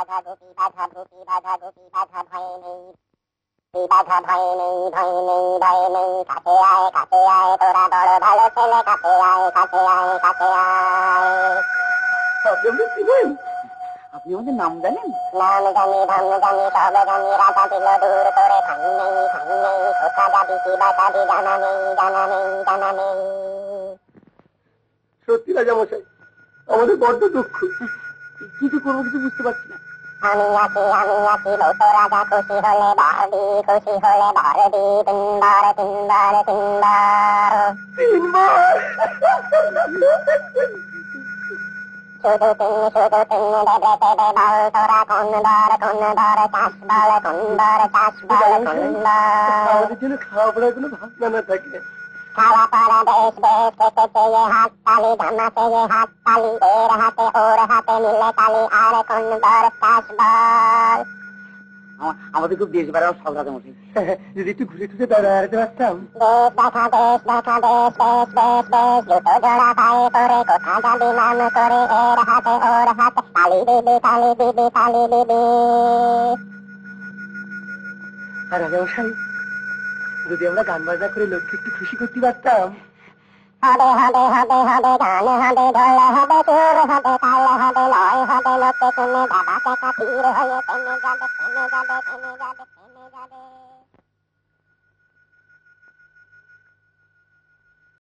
বাধা ভূতি বাধা ভূতি বাধা ভূতি বাধা ভয় নেই, বাধা ভয় নেই, ভয় নেই, ভয় নেই, কাছে আয় তোরা বড় ভালো ছেলে, কাছে আয় কাছে আয়। আপনি আমাদের নাম জানেন? নাম জানি, ধাম জানি, সব জানি, রাধা দিল দূর করে, ধান নেই, কোথা যাবি কি বাঁচাবি, জানা নেই, জানা নেই, জানা নেই। সত্যি রাজামশাই, আমাদের বড্ড দুঃখ। কিছু করবো, কিছু বুঝতে পারছি না। আমি আছি বলতো রাজা, খুশি হলে বারবি, খুশি হলে বারবি, তিনবার তিনবার তিনবার তিনবার। শুধু তিন দেবে দেবে বল, তোরা কোন বার চাষ বল, কোন বার চাষ বল, কোন বার। আমাদের জন্য খাওয়া পড়ার কোনো ভাবনা না থাকে। খাওয়া পড়া বেশ বেশ, খেতে চেয়ে হাত তালি, জামা চেয়ে হাত তালি, এর হাতে ওর হাতে মিলে তালি, আর কোন বার চাষ বল। আমাদের খুব দেশ বেড়ানোর শখ রাজামশাই। যদি একটু ঘুরে টুরে বেড়াতে পারতাম। বেশ দেখা বেশ, জুতো জোড়া পায়ে করে, কোথা যাবি নাম করে, এর হাতে ওর হাতে তালি দিবি, তালি দিবি, তালি দিবি। আর রাজামশাই, যদি আমরা গান বাজনা করে লোককে একটু খুশি করতে পারতাম। হবে হবে হবে হবে, গান হবে, ঢোল হবে, চোর হবে, তাল হবে, লয় হবে, লোকে শুনে বাবা কাকা তীর হয়ে থেমে যাবে, থেমে যাবে, থেমে যাবে।